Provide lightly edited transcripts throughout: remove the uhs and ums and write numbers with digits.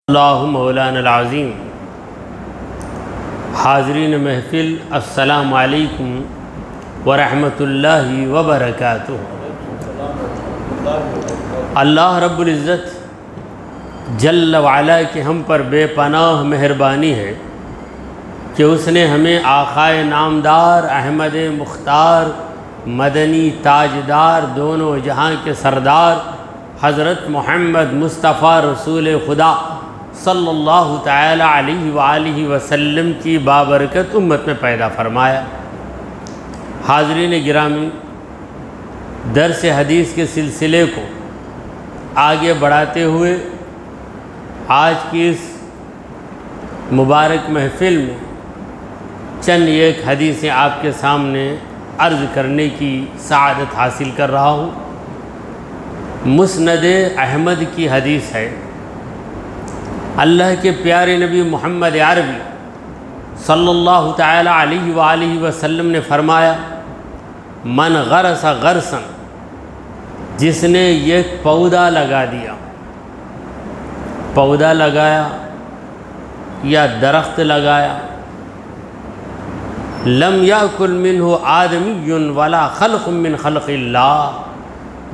اللہ مولانا العظیم۔ حاضرین محفل، السلام علیکم ورحمۃ اللہ وبرکاتہ۔ اللہ رب العزت جل وعلا کی ہم پر بے پناہ مہربانی ہے کہ اس نے ہمیں آقائے نامدار احمد مختار مدنی تاجدار دونوں جہاں کے سردار حضرت محمد مصطفیٰ رسول خدا صلی اللہ تعالی علیہ وآلہ وسلم کی بابرکت امت میں پیدا فرمایا۔ حاضرین گرامی، درس حدیث کے سلسلے کو آگے بڑھاتے ہوئے آج کی اس مبارک محفل میں چند ایک حدیثیں آپ کے سامنے عرض کرنے کی سعادت حاصل کر رہا ہوں۔ مسند احمد کی حدیث ہے۔ اللہ کے پیارے نبی محمد عربی صلی اللہ تعالی علیہ وآلہ وسلم نے فرمایا، من غرس غرسا، جس نے ایک پودا لگا دیا، پودا لگایا یا درخت لگایا، لم یاکل منہ آدمی ولا خلق من خلق اللہ،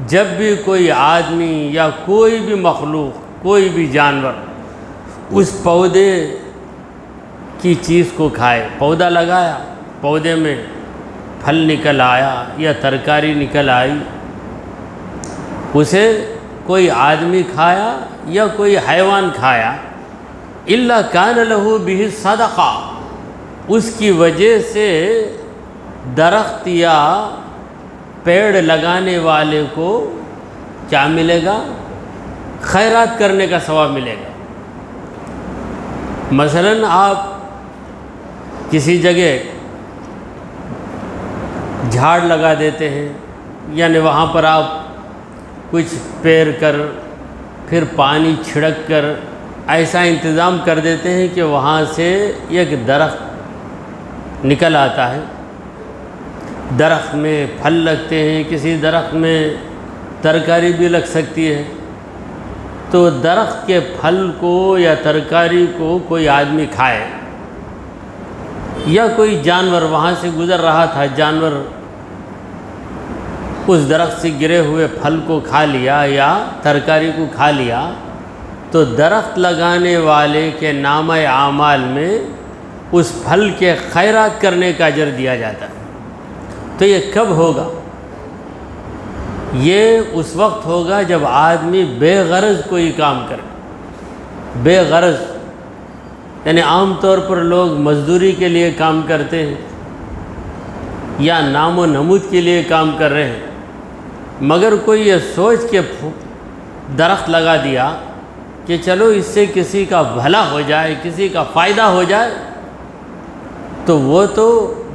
جب بھی کوئی آدمی یا کوئی بھی مخلوق، کوئی بھی جانور اس پودے کی چیز کو کھائے، پودا لگایا، پودے میں پھل نکل آیا یا ترکاری نکل آئی، اسے کوئی آدمی کھایا یا کوئی حیوان کھایا، الا کان لہ بہ صدقہ، اس کی وجہ سے درخت یا پیڑ لگانے والے کو کیا ملے گا؟ خیرات کرنے کا ثواب ملے گا۔ مثلاً آپ کسی جگہ جھاڑ لگا دیتے ہیں، یعنی وہاں پر آپ کچھ پیر کر پھر پانی چھڑک کر ایسا انتظام کر دیتے ہیں کہ وہاں سے ایک درخت نکل آتا ہے۔ درخت میں پھل لگتے ہیں، کسی درخت میں ترکاری بھی لگ سکتی ہے، تو درخت کے پھل کو یا ترکاری کو کوئی آدمی کھائے یا کوئی جانور وہاں سے گزر رہا تھا، جانور اس درخت سے گرے ہوئے پھل کو کھا لیا یا ترکاری کو کھا لیا، تو درخت لگانے والے کے نامہ اعمال میں اس پھل کے خیرات کرنے کا اجر دیا جاتا ہے۔ تو یہ کب ہوگا؟ یہ اس وقت ہوگا جب آدمی بے غرض کوئی کام کرے۔ بے غرض یعنی عام طور پر لوگ مزدوری کے لیے کام کرتے ہیں یا نام و نمود کے لیے کام کر رہے ہیں، مگر کوئی یہ سوچ کے درخت لگا دیا کہ چلو اس سے کسی کا بھلا ہو جائے، کسی کا فائدہ ہو جائے، تو وہ تو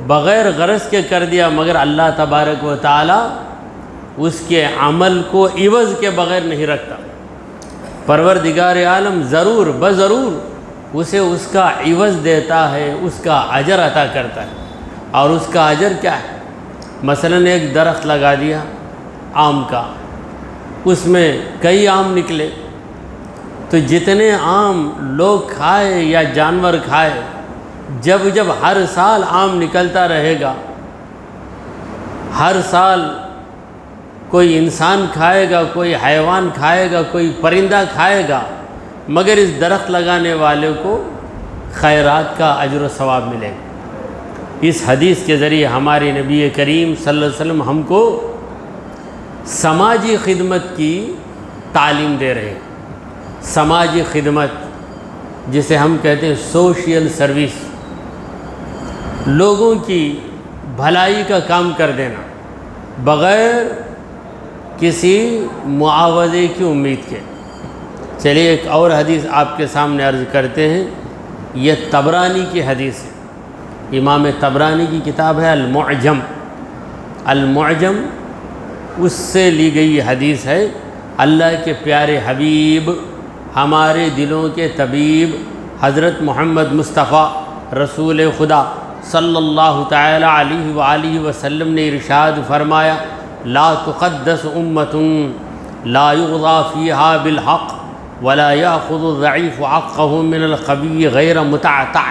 بغیر غرض کے کر دیا، مگر اللہ تبارک و تعالی اس کے عمل کو عوض کے بغیر نہیں رکھتا۔ پروردگار عالم ضرور بضرور اسے اس کا عوض دیتا ہے، اس کا اجر عطا کرتا ہے۔ اور اس کا اجر کیا ہے؟ مثلاً ایک درخت لگا دیا آم کا، اس میں کئی آم نکلے، تو جتنے آم لوگ کھائے یا جانور کھائے، جب ہر سال آم نکلتا رہے گا، ہر سال کوئی انسان کھائے گا، کوئی حیوان کھائے گا، کوئی پرندہ کھائے گا، مگر اس درخت لگانے والے کو خیرات کا اجر و ثواب ملے گا۔ اس حدیث کے ذریعے ہمارے نبی کریم صلی اللہ علیہ وسلم ہم کو سماجی خدمت کی تعلیم دے رہے ہیں۔ سماجی خدمت جسے ہم کہتے ہیں سوشل سروس، لوگوں کی بھلائی کا کام کر دینا بغیر کسی معاوضے کی امید کے۔ چلیے ایک اور حدیث آپ کے سامنے عرض کرتے ہیں۔ یہ طبرانی کی حدیث ہے، امام طبرانی کی کتاب ہے المعجم۔ المعجم اس سے لی گئی حدیث ہے۔ اللہ کے پیارے حبیب، ہمارے دلوں کے طبیب حضرت محمد مصطفیٰ رسول خدا صلی اللہ تعالی علیہ وآلہ وسلم نے ارشاد فرمایا، لا تقدس امت لا یغضى فیہا بالحق ولا یاخذ الضعیف حقہ من القوی غیر متعتع،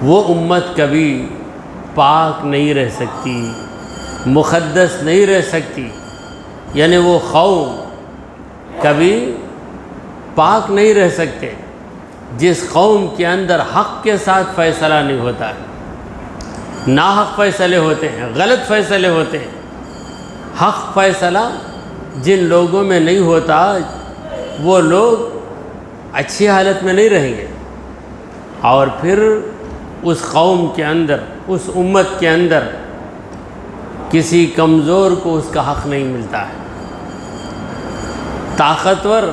وہ امت کبھی پاک نہیں رہ سکتی، مقدس نہیں رہ سکتی، یعنی وہ قوم کبھی پاک نہیں رہ سکتے جس قوم کے اندر حق کے ساتھ فیصلہ نہیں ہوتا ہے۔ ناحق فیصلے ہوتے ہیں، غلط فیصلے ہوتے ہیں۔ حق فیصلہ جن لوگوں میں نہیں ہوتا وہ لوگ اچھی حالت میں نہیں رہیں گے، اور پھر اس قوم کے اندر، اس امت کے اندر کسی کمزور کو اس کا حق نہیں ملتا ہے۔ طاقتور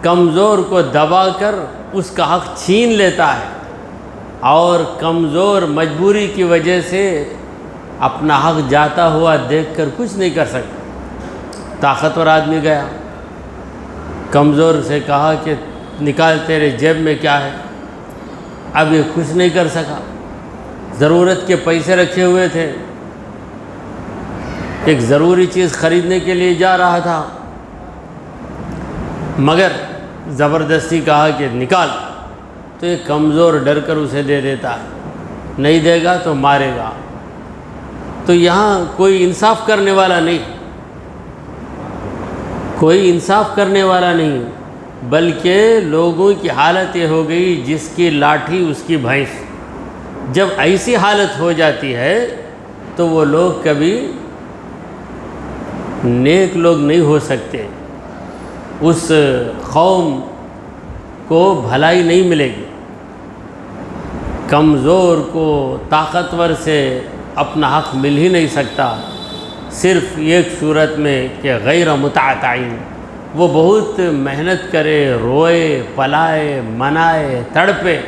کمزور کو دبا کر اس کا حق چھین لیتا ہے، اور کمزور مجبوری کی وجہ سے اپنا حق جاتا ہوا دیکھ کر کچھ نہیں کر سکتا۔ طاقتور آدمی گیا، کمزور سے کہا کہ نکال تیرے جیب میں کیا ہے، اب یہ کچھ نہیں کر سکا۔ ضرورت کے پیسے رکھے ہوئے تھے، ایک ضروری چیز خریدنے کے لیے جا رہا تھا، مگر زبردستی کہا کہ نکال، تو یہ کمزور ڈر کر اسے دے دیتا ہے، نہیں دے گا تو مارے گا۔ تو یہاں کوئی انصاف کرنے والا نہیں، کوئی انصاف کرنے والا نہیں، بلکہ لوگوں کی حالت یہ ہو گئی جس کی لاٹھی اس کی بھینس۔ جب ایسی حالت ہو جاتی ہے تو وہ لوگ کبھی نیک لوگ نہیں ہو سکتے، اس قوم کو بھلائی نہیں ملے گی۔ کمزور کو طاقتور سے اپنا حق مل ہی نہیں سکتا، صرف ایک صورت میں کہ غیر متعتعین، وہ بہت محنت کرے، روئے، پلائے، منائے، تڑپے،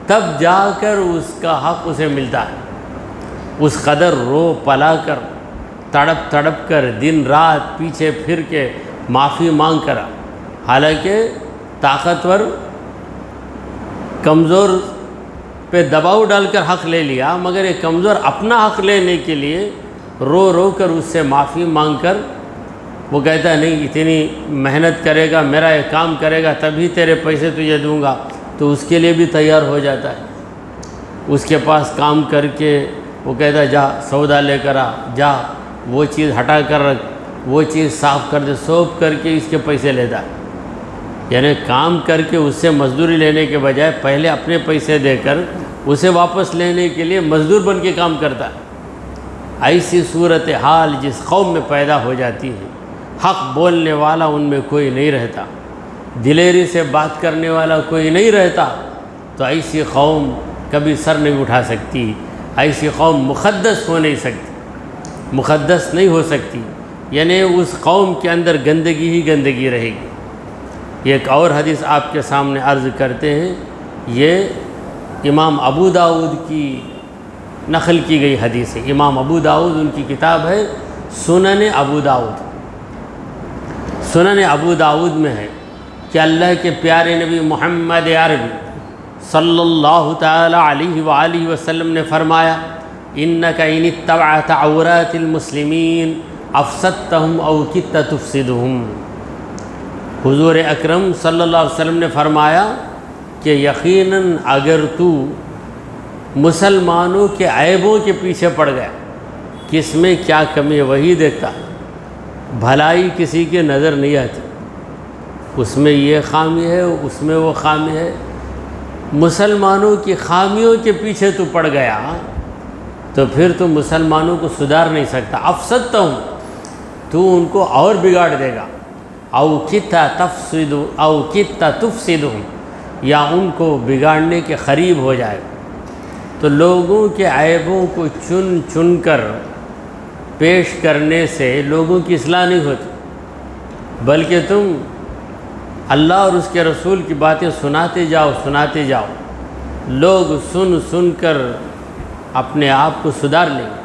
تب جا کر اس کا حق اسے ملتا ہے۔ اس قدر رو پلا کر، تڑپ تڑپ کر، دن رات پیچھے پھر کے معافی مانگ کر، حالانکہ طاقتور کمزور پہ دباؤ ڈال کر حق لے لیا، مگر یہ کمزور اپنا حق لینے کے لیے رو رو کر اس سے معافی مانگ کر وہ کہتا ہے نہیں، اتنی محنت کرے گا، میرا یہ کام کرے گا تبھی تیرے پیسے تجھے دوں گا، تو اس کے لیے بھی تیار ہو جاتا ہے۔ اس کے پاس کام کر کے وہ کہتا ہے جا سودا لے کر آ، جا وہ چیز ہٹا کر رکھ، وہ چیز صاف کر دے، سوپ کر کے اس کے پیسے لیتا ہے۔ یعنی کام کر کے اس سے مزدوری لینے کے بجائے پہلے اپنے پیسے دے کر اسے واپس لینے کے لیے مزدور بن کے کام کرتا ہے۔ ایسی صورتحال جس قوم میں پیدا ہو جاتی ہے، حق بولنے والا ان میں کوئی نہیں رہتا، دلیری سے بات کرنے والا کوئی نہیں رہتا، تو ایسی قوم کبھی سر نہیں اٹھا سکتی، ایسی قوم مقدس ہو نہیں سکتی، مقدس نہیں ہو سکتی، یعنی اس قوم کے اندر گندگی ہی گندگی رہے گی۔ ایک اور حدیث آپ کے سامنے عرض کرتے ہیں، یہ امام ابو داؤد کی نقل کی گئی حدیث ہے۔ امام ابو داؤد، ان کی کتاب ہے سنن ابو داؤد۔ سنن ابو داؤد میں ہے کہ اللہ کے پیارے نبی محمد عربی صلی اللہ تعالی علیہ وآلہ وسلم نے فرمایا، انک ان اتبعت عورات المسلمین افسدتہم او کدت تفسدہم۔ حضور اکرم صلی اللہ علیہ وسلم نے فرمایا کہ یقیناً اگر تو مسلمانوں کے عیبوں کے پیچھے پڑ گیا، کس میں کیا کمی ہے وہی دیکھتا، بھلائی کسی کے نظر نہیں آتی، اس میں یہ خامی ہے، اس میں وہ خامی ہے، مسلمانوں کی خامیوں کے پیچھے تو پڑ گیا تو پھر تو مسلمانوں کو سدھار نہیں سکتا۔ افسدتا ہوں، تو ان کو اور بگاڑ دے گا، او کدت تفسدہم، یا ان کو بگاڑنے کے قریب ہو جائے گا۔ تو لوگوں کے عیبوں کو چن چن کر پیش کرنے سے لوگوں کی اصلاح نہیں ہوتی، بلکہ تم اللہ اور اس کے رسول کی باتیں سناتے جاؤ، لوگ سن سن کر اپنے آپ کو سدھار لیں گے۔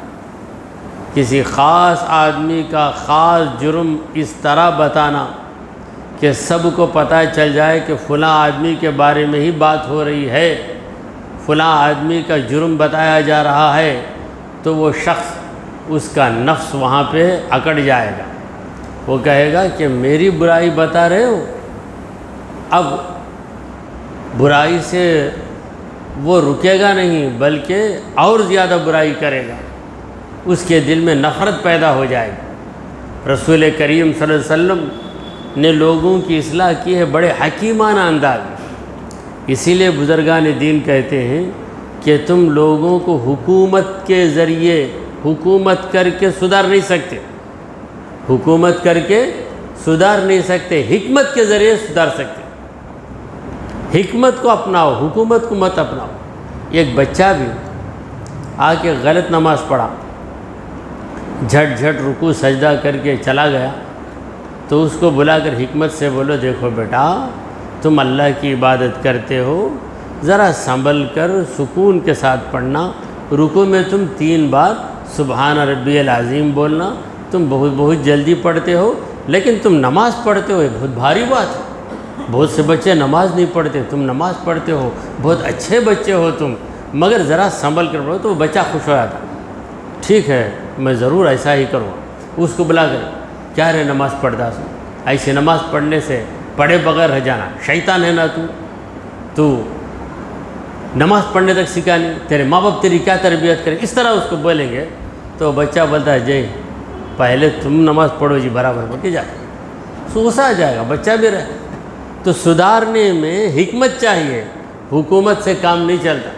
کسی خاص آدمی کا خاص جرم اس طرح بتانا کہ سب کو پتہ چل جائے کہ فلاں آدمی کے بارے میں ہی بات ہو رہی ہے، فلاں آدمی کا جرم بتایا جا رہا ہے، تو وہ شخص، اس کا نفس وہاں پہ اکڑ جائے گا، وہ کہے گا کہ میری برائی بتا رہے ہو، اب برائی سے وہ رکے گا نہیں بلکہ اور زیادہ برائی کرے گا، اس کے دل میں نفرت پیدا ہو جائے گی۔ رسول کریم صلی اللہ علیہ وسلم نے لوگوں کی اصلاح کی ہے بڑے حکیمانہ انداز میں۔ اسی لیے بزرگان دین کہتے ہیں کہ تم لوگوں کو حکومت کے ذریعے حکومت کر کے سدھار نہیں سکتے، حکومت کر کے سدھار نہیں سکتے، حکمت کے ذریعے سدھار سکتے۔ حکمت کو اپناؤ، حکومت کو مت اپناؤ۔ ایک بچہ بھی آ کے غلط نماز پڑھا، جھٹ جھٹ رکوع سجدہ کر کے چلا گیا، تو اس کو بلا کر حکمت سے بولو، دیکھو بیٹا تم اللہ کی عبادت کرتے ہو، ذرا سنبھل کر سکون کے ساتھ پڑھنا، رکوع میں تم 3 بار سبحان ربی العظیم بولنا، تم بہت جلدی پڑھتے ہو، لیکن تم نماز پڑھتے ہو، یہ بہت بھاری بات ہے۔ بہت سے بچے نماز نہیں پڑھتے، تم نماز پڑھتے ہو، بہت اچھے بچے ہو تم، مگر ذرا سنبھل کر پڑھو۔ تو وہ بچہ خوش ہو جاتا، ٹھیک ہے میں ضرور ایسا ہی کروں۔ اس کو بلا کر کیا رے نماز پڑھتا سو، ایسے نماز پڑھنے سے پڑھے بغیر رہ جانا، شیطان ہے نا تو نماز پڑھنے تک سکھا نہیں، تیرے ماں باپ تیری کیا تربیت کرے، اس طرح اس کو بولیں گے تو بچہ بولتا ہے جی پہلے تم نماز پڑھو جی، برابر پڑھ کے جاتے، غصہ آ جائے گا، بچہ بھی رہے۔ تو سدھارنے میں حکمت چاہیے، حکومت سے کام نہیں چلتا۔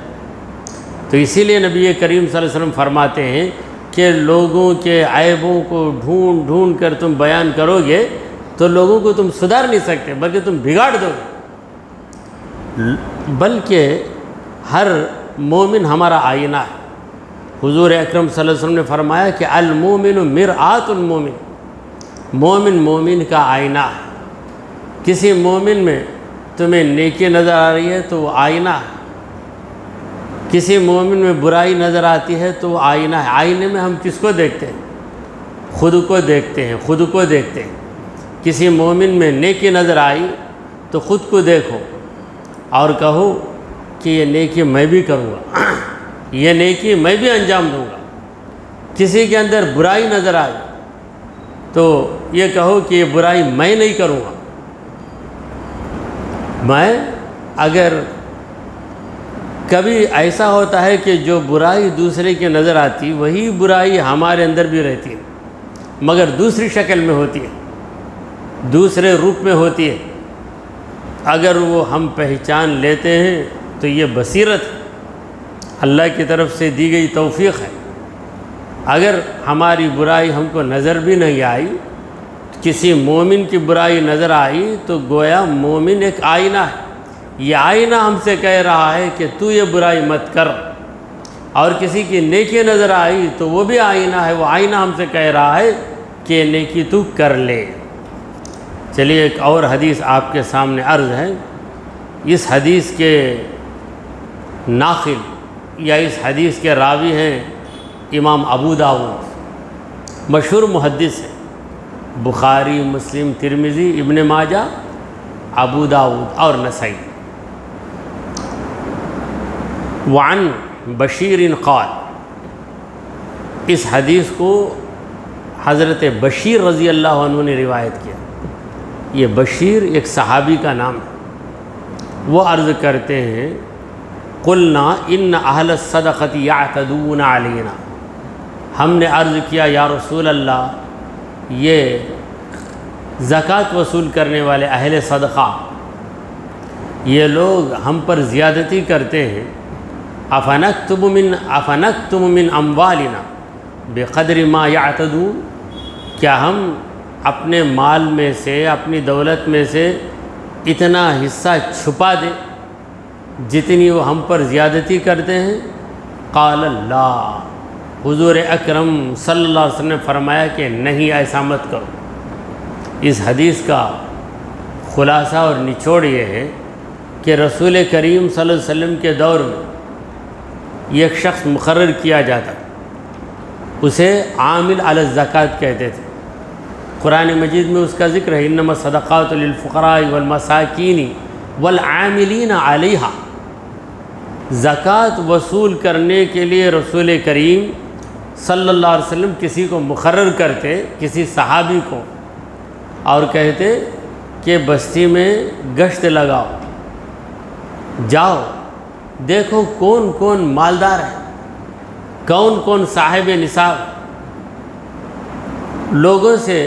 تو اسی لیے نبی کریم صلی اللہ علیہ وسلم فرماتے ہیں کہ لوگوں کے عیبوں کو ڈھونڈ ڈھونڈ کر تم بیان کرو گے تو لوگوں کو تم سدھار نہیں سکتے، بلکہ تم بگاڑ دو گے۔ بلکہ ہر مومن ہمارا آئینہ ہے۔ حضور اکرم صلی اللہ علیہ وسلم نے فرمایا کہ المومن مرآۃ المومن، مومن مومن کا آئینہ ہے۔ کسی مومن میں تمہیں نیکی نظر آ رہی ہے تو وہ آئینہ ہے، کسی مومن میں برائی نظر آتی ہے تو وہ آئینہ ہے۔ آئینے میں ہم کس کو دیکھتے ہیں؟ خود کو دیکھتے ہیں، خود کو دیکھتے ہیں۔ کسی مومن میں نیکی نظر آئی تو خود کو دیکھو اور کہو کہ یہ نیکی میں بھی کروں گا، یہ نیکی میں بھی انجام دوں گا۔ کسی کے اندر برائی نظر آئی تو یہ کہو کہ یہ برائی میں نہیں کروں گا۔ میں اگر کبھی ایسا ہوتا ہے کہ جو برائی دوسرے کی نظر آتی وہی برائی ہمارے اندر بھی رہتی ہے، مگر دوسری شکل میں ہوتی ہے، دوسرے روپ میں ہوتی ہے۔ اگر وہ ہم پہچان لیتے ہیں تو یہ بصیرت ہے، اللہ کی طرف سے دی گئی توفیق ہے۔ اگر ہماری برائی ہم کو نظر بھی نہیں آئی، کسی مومن کی برائی نظر آئی تو گویا مومن ایک آئینہ ہے، یہ آئینہ ہم سے کہہ رہا ہے کہ تو یہ برائی مت کر، اور کسی کی نیکی نظر آئی تو وہ بھی آئینہ ہے، وہ آئینہ ہم سے کہہ رہا ہے کہ نیکی تو کر لے۔ چلیے ایک اور حدیث آپ کے سامنے عرض ہے۔ اس حدیث کے ناقل یا اس حدیث کے راوی ہیں امام ابو داؤد، مشہور محدث ہے، بخاری، مسلم، ترمذی، ابن ماجہ، ابو داؤد اور نسائی۔ وعن بشیر قال، اس حدیث کو حضرت بشیر رضی اللہ عنہ نے روایت کیا۔ یہ بشیر ایک صحابی کا نام ہے۔ وہ عرض کرتے ہیں قلنا ان اہل الصدقۃ یعتدون علینا، ہم نے عرض کیا یا رسول اللہ یہ زکوٰۃ وصول کرنے والے اہل صدقہ یہ لوگ ہم پر زیادتی کرتے ہیں، افنکتم من اموالنا بقدر ما یعتدون، کیا ہم اپنے مال میں سے، اپنی دولت میں سے اتنا حصہ چھپا دیں جتنی وہ ہم پر زیادتی کرتے ہیں؟ قال اللہ، حضور اکرم صلی اللہ علیہ وسلم نے فرمایا کہ نہیں، ایسا مت کرو۔ اس حدیث کا خلاصہ اور نچوڑ یہ ہے کہ رسول کریم صلی اللہ علیہ وسلم کے دور میں ایک شخص مقرر کیا جاتا، اسے عامل علی الزکوٰۃ کہتے تھے۔ قرآن مجید میں اس کا ذکر ہے، انما الصدقات للفقراء والمساکین والعاملین علیہا۔ زکوٰۃ وصول کرنے کے لیے رسول کریم صلی اللہ علیہ وسلم کسی کو مقرر کرتے، کسی صحابی کو، اور کہتے کہ بستی میں گشت لگاؤ، جاؤ دیکھو کون کون مالدار ہے، کون کون صاحب نصاب، لوگوں سے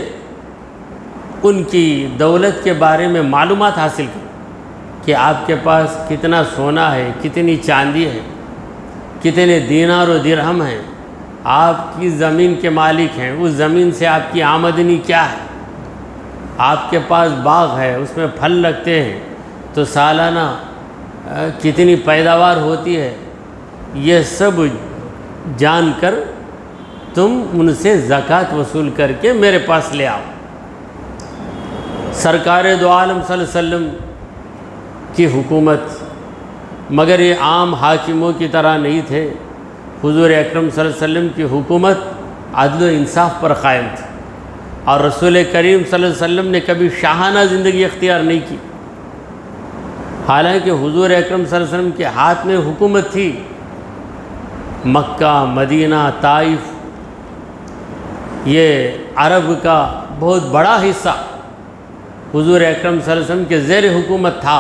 ان کی دولت کے بارے میں معلومات حاصل کرو کہ آپ کے پاس کتنا سونا ہے، کتنی چاندی ہے، کتنے دینار و درہم ہیں، آپ کی زمین کے مالک ہیں، اس زمین سے آپ کی آمدنی کیا ہے، آپ کے پاس باغ ہے، اس میں پھل لگتے ہیں تو سالانہ کتنی پیداوار ہوتی ہے، یہ سب جان کر تم ان سے زکوٰۃ وصول کر کے میرے پاس لے آؤ۔ سرکار دو عالم صلی اللہ علیہ وسلم کی حکومت، مگر یہ عام حاکموں کی طرح نہیں تھے، حضور اکرم صلی اللہ علیہ وسلم کی حکومت عدل و انصاف پر قائم تھی، اور رسول کریم صلی اللہ علیہ وسلم نے کبھی شاہانہ زندگی اختیار نہیں کی، حالانکہ حضور اکرم صلی اللہ علیہ وسلم کے ہاتھ میں حکومت تھی۔ مکہ، مدینہ، طائف، یہ عرب کا بہت بڑا حصہ حضور اکرم صلی اللہ علیہ وسلم کے زیر حکومت تھا،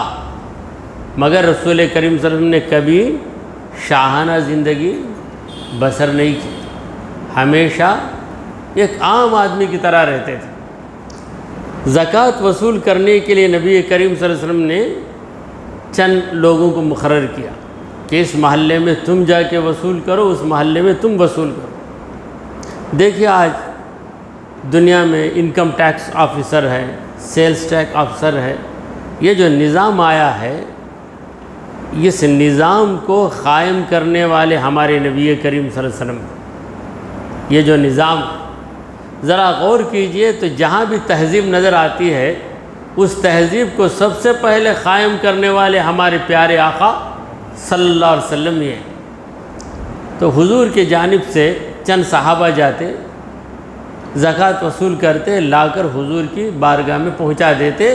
مگر رسول کریم صلی اللہ علیہ وسلم نے کبھی شاہانہ زندگی بسر نہیں کی، ہمیشہ ایک عام آدمی کی طرح رہتے تھے۔ زکوٰۃ وصول کرنے کے لیے نبی کریم صلی اللہ علیہ وسلم نے چند لوگوں کو مقرر کیا کہ اس محلے میں تم جا کے وصول کرو، اس محلے میں تم وصول کرو۔ دیکھیے آج دنیا میں انکم ٹیکس آفیسر ہے، سیلز ٹیکس آفیسر ہے، یہ جو نظام آیا ہے، اس نظام کو قائم کرنے والے ہمارے نبی کریم صلی اللہ علیہ وسلم، یہ جو نظام ذرا غور کیجئے تو جہاں بھی تہذیب نظر آتی ہے، اس تہذیب کو سب سے پہلے قائم کرنے والے ہمارے پیارے آقا صلی اللہ علیہ وسلم ہی ہیں۔ تو حضور کی جانب سے چند صحابہ جاتے، زکوٰۃ وصول کرتے، لا کر حضور کی بارگاہ میں پہنچا دیتے،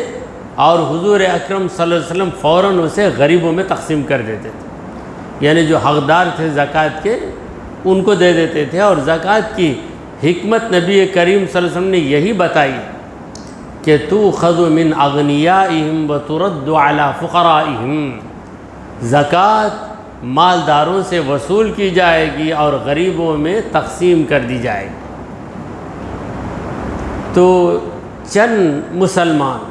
اور حضور اکرم صلی اللہ علیہ وسلم فوراً اسے غریبوں میں تقسیم کر دیتے تھے، یعنی جو حقدار تھے زکوٰۃ کے ان کو دے دیتے تھے۔ اور زکوٰۃ کی حکمت نبی کریم صلی اللہ علیہ وسلم نے یہی بتائی کہ تؤخذ من اغنیائہم وترد علی فقرائہم، زکوٰۃ مالداروں سے وصول کی جائے گی اور غریبوں میں تقسیم کر دی جائے گی۔ تو چند مسلمان،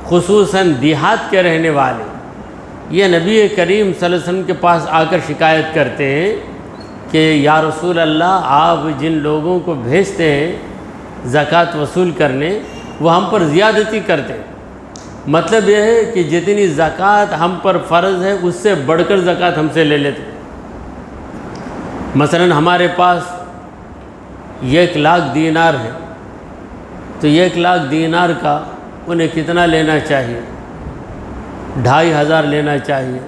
خصوصاً دیہات کے رہنے والے، یہ نبی کریم صلی اللہ علیہ وسلم کے پاس آ کر شکایت کرتے ہیں کہ یا رسول اللہ، آپ جن لوگوں کو بھیجتے ہیں زکوٰۃ وصول کرنے، وہ ہم پر زیادتی کرتے ہیں۔ مطلب یہ ہے کہ جتنی زکوٰۃ ہم پر فرض ہے اس سے بڑھ کر زکوٰۃ ہم سے لے لیتے۔ مثلاً ہمارے پاس 1,00,000 دینار ہے، تو 1,00,000 دینار کا انہیں کتنا لینا چاہیے؟ 2,500 لینا چاہیے،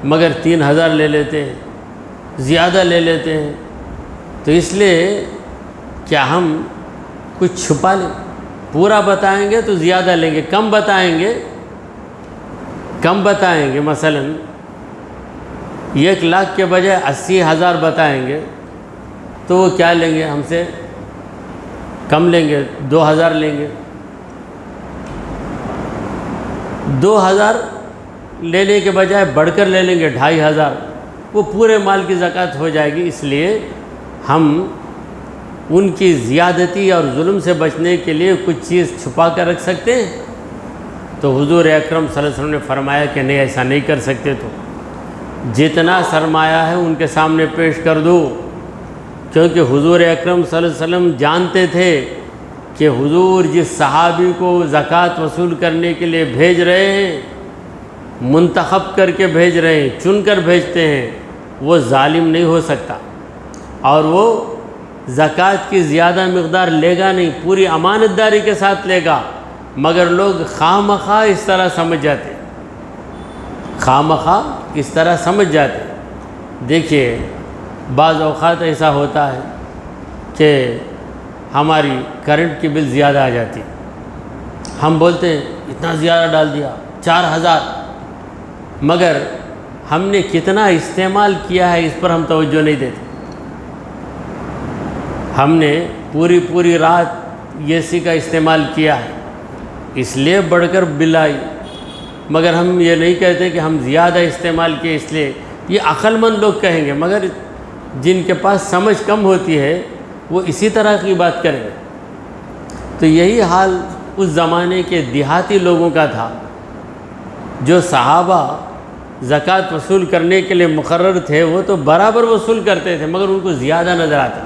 مگر 3,000 لے لیتے ہیں، زیادہ لے لیتے ہیں۔ تو اس لیے کیا ہم کچھ چھپا لیں؟ پورا بتائیں گے تو زیادہ لیں گے، کم بتائیں گے مثلاً 1,00,000 کے بجائے 80,000 بتائیں گے تو وہ کیا لیں گے؟ ہم سے کم لیں گے، 2,000 لیں گے۔ 2,000 لینے کے بجائے بڑھ کر لے لیں گے 2,500، وہ پورے مال کی زکوٰۃ ہو جائے گی۔ اس لیے ہم ان کی زیادتی اور ظلم سے بچنے کے لیے کچھ چیز چھپا کر رکھ سکتے ہیں۔ تو حضور اکرم صلی اللہ علیہ وسلم نے فرمایا کہ نہیں، ایسا نہیں کر سکتے، تو جتنا سرمایہ ہے ان کے سامنے پیش کر دو، کیونکہ حضور اکرم صلی اللہ علیہ وسلم جانتے تھے کہ حضور جس صحابی کو زکوٰۃ وصول کرنے کے لیے بھیج رہے ہیں، منتخب کر کے بھیج رہے ہیں، چن کر بھیجتے ہیں، وہ ظالم نہیں ہو سکتا، اور وہ زکوٰۃ کی زیادہ مقدار لے گا نہیں، پوری امانت داری کے ساتھ لے گا۔ مگر لوگ خواہ مخواہ اس طرح سمجھ جاتے، دیکھیے بعض اوقات ایسا ہوتا ہے کہ ہماری کرنٹ کی بل زیادہ آ جاتی، ہم بولتے ہیں اتنا زیادہ ڈال دیا، 4,000، مگر ہم نے کتنا استعمال کیا ہے اس پر ہم توجہ نہیں دیتے۔ ہم نے پوری رات اے سی کا استعمال کیا ہے، اس لیے بڑھ کر بل آئی، مگر ہم یہ نہیں کہتے کہ ہم زیادہ استعمال کیے اس لیے، یہ عقل مند لوگ کہیں گے، مگر جن کے پاس سمجھ کم ہوتی ہے وہ اسی طرح کی بات کریں گے۔ تو یہی حال اس زمانے کے دیہاتی لوگوں کا تھا، جو صحابہ زکوٰۃ وصول کرنے کے لیے مقرر تھے وہ تو برابر وصول کرتے تھے، مگر ان کو زیادہ نظر آتا۔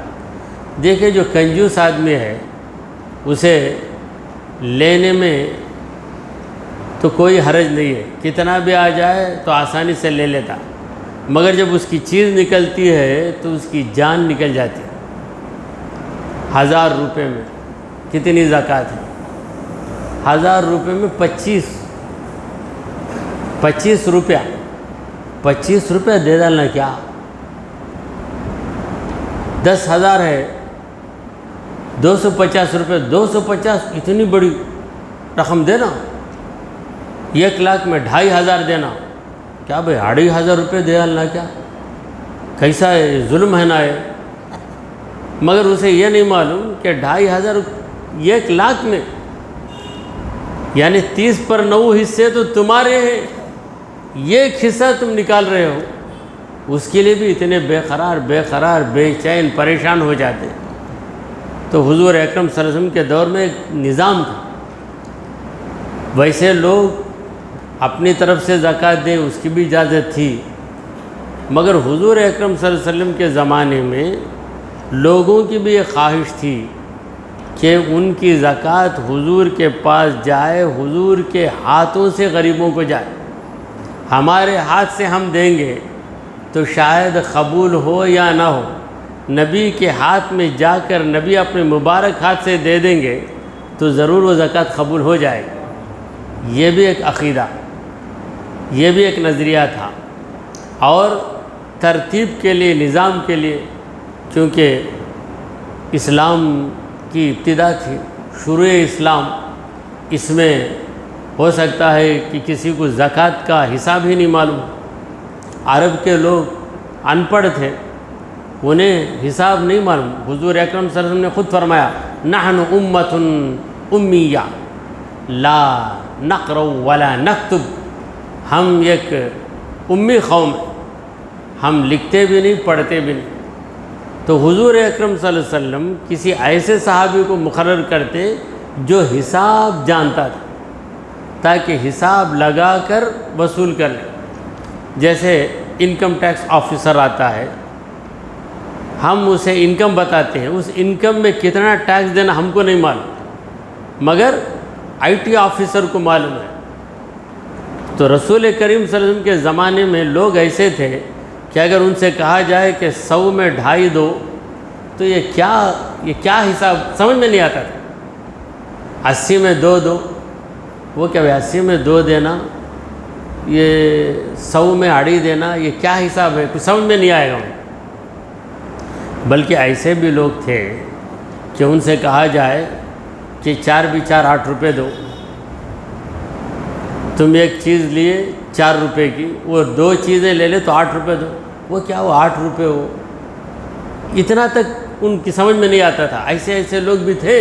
دیکھیں جو کنجوس آدمی ہے اسے لینے میں تو کوئی حرج نہیں ہے، کتنا بھی آ جائے تو آسانی سے لے لیتا، مگر جب اس کی چیز نکلتی ہے تو اس کی جان نکل جاتی ہے۔ 1000 روپے میں کتنی زکوٰۃ ہے؟ 1000 روپے میں 25 روپیہ 25 روپیہ دے ڈالنا کیا؟ 10,000 ہے، 250 روپے، 250 اتنی بڑی رقم دینا، 1 لاکھ میں 2500 دینا، کیا بھائی 2500 روپے دے ڈالنا کیا؟ کیسا ہے ظلم ہے نا ہے؟ مگر اسے یہ نہیں معلوم کہ 2500 1 لاکھ میں یعنی 30 پر 9 حصے تو تمہارے ہیں، ایک حصہ تم نکال رہے ہو، اس کے لیے بھی اتنے بے قرار بے چین پریشان ہو جاتے۔ تو حضور اکرم صلی اللہ علیہ وسلم کے دور میں ایک نظام تھا، ویسے لوگ اپنی طرف سے زکوٰۃ دیں اس کی بھی اجازت تھی، مگر حضور اکرم صلی اللہ علیہ وسلم کے زمانے میں لوگوں کی بھی ایک خواہش تھی کہ ان کی زکوٰۃ حضور کے پاس جائے، حضور کے ہاتھوں سے غریبوں کو جائے۔ ہمارے ہاتھ سے ہم دیں گے تو شاید قبول ہو یا نہ ہو، نبی کے ہاتھ میں جا کر نبی اپنے مبارک ہاتھ سے دے دیں گے تو ضرور وہ زکوٰۃ قبول ہو جائے گی۔ یہ بھی ایک عقیدہ، یہ بھی ایک نظریہ تھا، اور ترتیب کے لیے، نظام کے لیے، کیونکہ اسلام کی ابتدا تھی، شروع اسلام، اس میں ہو سکتا ہے کہ کسی کو زکوٰۃ کا حساب ہی نہیں معلوم۔ عرب کے لوگ ان پڑھ تھے، انہیں حساب نہیں معلوم۔ حضور اکرم صلی اللہ علیہ وسلم نے خود فرمایا نحن امۃ امیہ لا نقرأ ولا نکتب، ہم ایک امی قوم ہیں، ہم لکھتے بھی نہیں پڑھتے بھی نہیں۔ تو حضور اکرم صلی اللہ علیہ وسلم کسی ایسے صحابی کو مقرر کرتے جو حساب جانتا تھا، تاکہ حساب لگا کر وصول کر لیں۔ جیسے انکم ٹیکس آفیسر آتا ہے، ہم اسے انکم بتاتے ہیں، اس انکم میں کتنا ٹیکس دینا ہم کو نہیں معلوم، مگر IT آفیسر کو معلوم ہے۔ تو رسول کریم صلی اللہ علیہ وسلم کے زمانے میں لوگ ایسے تھے کہ اگر ان سے کہا جائے کہ 100 میں 2.5 دو تو یہ کیا حساب سمجھ میں نہیں آتا تھا۔ 80 میں 2 دو، وہ کیا 80 میں 2 دینا، یہ 100 میں 2.5 دینا، یہ کیا حساب ہے، کچھ سمجھ میں نہیں آئے گا۔ بلکہ ایسے بھی لوگ تھے کہ ان سے کہا جائے کہ 4 بھی 4 8 روپے دو، تم ایک چیز لیے 4 روپے کی، وہ 2 چیزیں لے لے تو 8 روپے دو، وہ کیا وہ 8 روپے ہو، اتنا تک ان کی سمجھ میں نہیں آتا تھا۔ ایسے لوگ بھی تھے،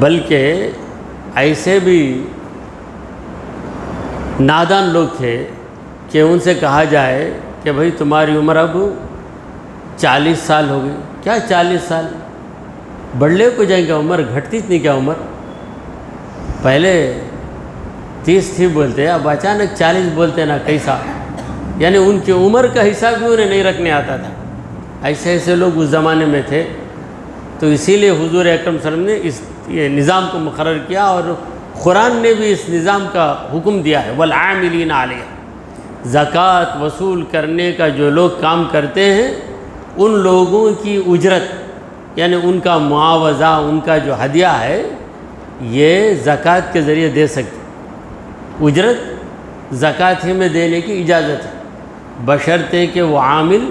بلکہ ایسے بھی نادان لوگ تھے کہ ان سے کہا جائے کہ بھائی تمہاری عمر اب 40 سال ہو گئی، کیا 40 سال بڑھلے کو جائیں گے، عمر گھٹتی اتنی کیا عمر، پہلے 30 تھی بولتے، اب اچانک 40 بولتے نا، کیسا، یعنی ان کی عمر کا حساب بھی انہیں نہیں رکھنے آتا تھا۔ ایسے لوگ اس زمانے میں تھے، تو اسی لیے حضور اکرم صلی اللہ علیہ وسلم نے یہ نظام کو مقرر کیا، اور قرآن نے بھی اس نظام کا حکم دیا ہے والعاملین علیہ، زکوٰۃ وصول کرنے کا جو لوگ کام کرتے ہیں ان لوگوں کی اجرت، یعنی ان کا معاوضہ، ان کا جو ہدیہ ہے، یہ زکوٰۃ کے ذریعے دے سکتے، اجرت زکوٰۃ ہی میں دینے کی اجازت ہے، بشرطے کہ وہ عامل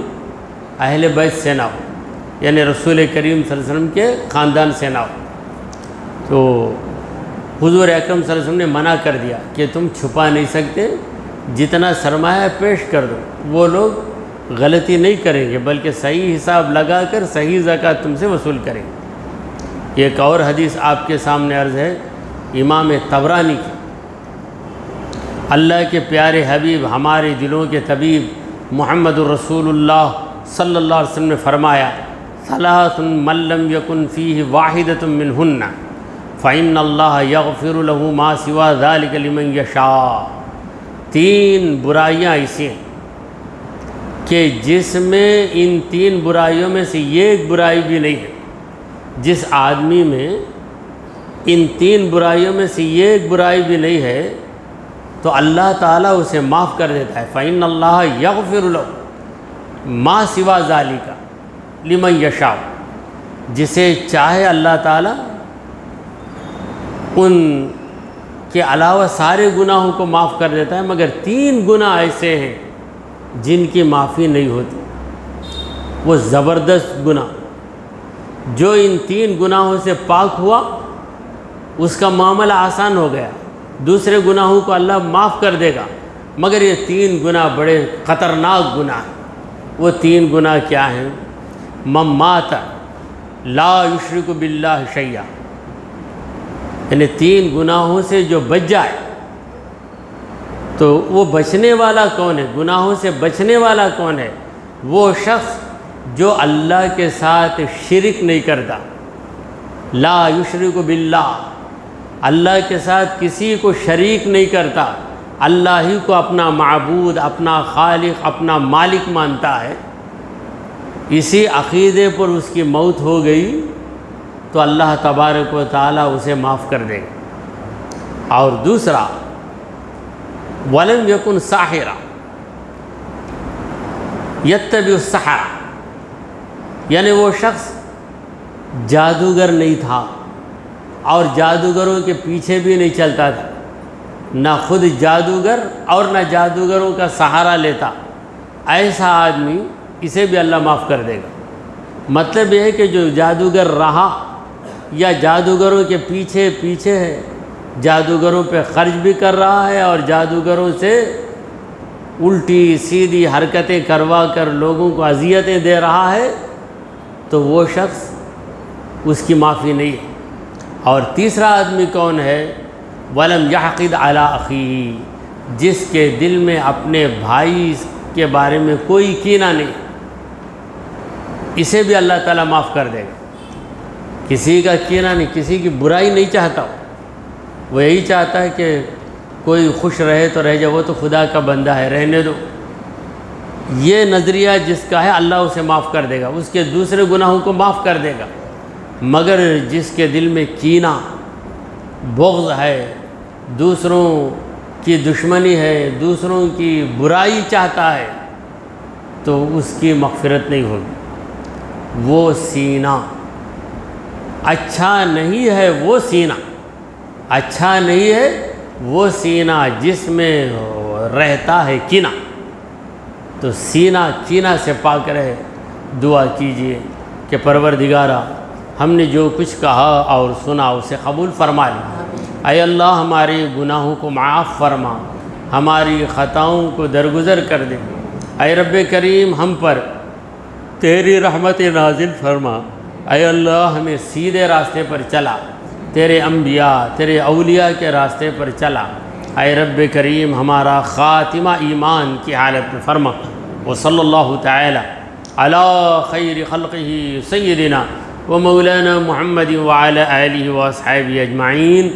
اہل بیت سے نہ ہو، یعنی رسول کریم صلی اللہ علیہ وسلم کے خاندان سے نہ ہو۔ تو حضور اکرم صلی اللہ علیہ وسلم نے منع کر دیا کہ تم چھپا نہیں سکتے، جتنا سرمایہ پیش کر دو، وہ لوگ غلطی نہیں کریں گے، بلکہ صحیح حساب لگا کر صحیح زکوٰۃ تم سے وصول کریں گے۔ ایک اور حدیث آپ کے سامنے عرض ہے، امام طبرانی کی، اللہ کے پیارے حبیب ہمارے دلوں کے طبیب محمد الرسول اللہ صلی اللہ علیہ وسلم نے فرمایا، ثلاث من لم یکن فیہ واحدۃ منہن فإن اللہ یغفر لہ ما سوا ذلک لمن یشاء۔ 3 برائیاں ایسی ہیں کہ جس میں ان 3 برائیوں میں سے ایک برائی بھی نہیں ہے، جس آدمی میں ان 3 برائیوں میں سے ایک برائی بھی نہیں ہے تو اللہ تعالیٰ اسے معاف کر دیتا ہے۔ فإن اللہ یغفر لہ ما سوا ذالک لمن یشاء، جسے چاہے اللہ تعالیٰ ان کے علاوہ سارے گناہوں کو معاف کر دیتا ہے، مگر 3 گناہ ایسے ہیں جن کی معافی نہیں ہوتی، وہ زبردست گناہ۔ جو ان 3 گناہوں سے پاک ہوا اس کا معاملہ آسان ہو گیا، دوسرے گناہوں کو اللہ معاف کر دے گا، مگر یہ 3 گناہ بڑے خطرناک گناہ ہیں۔ وہ 3 گناہ کیا ہیں؟ من مات لا یشرک باللہ شیئا، یعنی 3 گناہوں سے جو بچ جائے، تو وہ بچنے والا کون ہے؟ گناہوں سے بچنے والا کون ہے؟ وہ شخص جو اللہ کے ساتھ شرک نہیں کرتا، لا یشرک باللہ، اللہ کے ساتھ کسی کو شریک نہیں کرتا، اللہ ہی کو اپنا معبود، اپنا خالق، اپنا مالک مانتا ہے، اسی عقیدے پر اس کی موت ہو گئی تو اللہ تبارک و تعالیٰ اسے معاف کر دے گا۔ اور دوسرا، وَلَمْ يَكُنْ سَاحِرًا يَتَّبِعُ السَّحَرَةَ، یعنی وہ شخص جادوگر نہیں تھا اور جادوگروں کے پیچھے بھی نہیں چلتا تھا، نہ خود جادوگر اور نہ جادوگروں کا سہارا لیتا، ایسا آدمی اسے بھی اللہ معاف کر دے گا۔ مطلب یہ ہے کہ جو جادوگر رہا یا جادوگروں کے پیچھے ہے، جادوگروں پہ خرچ بھی کر رہا ہے اور جادوگروں سے الٹی سیدھی حرکتیں کروا کر لوگوں کو اذیتیں دے رہا ہے، تو وہ شخص اس کی معافی نہیں ہے۔ اور تیسرا آدمی کون ہے؟ وَلَمْ يَحْقِدْ عَلَىٰ أَخِيهِ، جس کے دل میں اپنے بھائی کے بارے میں کوئی کینہ نہیں، اسے بھی اللہ تعالیٰ معاف کر دے گا۔ کسی کا کینہ نہیں، کسی کی برائی نہیں چاہتا، وہ یہی چاہتا ہے کہ کوئی خوش رہے تو رہ جائے، وہ تو خدا کا بندہ ہے، رہنے دو۔ یہ نظریہ جس کا ہے اللہ اسے معاف کر دے گا، اس کے دوسرے گناہوں کو معاف کر دے گا، مگر جس کے دل میں کینہ، بغض ہے، دوسروں کی دشمنی ہے، دوسروں کی برائی چاہتا ہے، تو اس کی مغفرت نہیں ہوگی۔ وہ سینہ اچھا نہیں ہے، وہ سینہ اچھا نہیں ہے، وہ سینہ جس میں رہتا ہے کینہ، تو سینہ کینہ سے پاک رہے۔ دعا کیجئے کہ پروردگارا، ہم نے جو کچھ کہا اور سنا اسے قبول فرما لے۔ اے اللہ، ہمارے گناہوں کو معاف فرما، ہماری خطاؤں کو درگزر کر دے۔ اے رب کریم، ہم پر تیری رحمت نازل فرما۔ اے اللہ، ہمیں سیدھے راستے پر چلا، تیرے انبیاء، تیرے اولیاء کے راستے پر چلا۔ اے رب کریم، ہمارا خاتمہ ایمان کی حالت میں فرما۔ وصلی اللہ تعالی علی خیر خلقہ سیدنا و مولانا محمد وعلی آلہ و اصحابہ اجمعین۔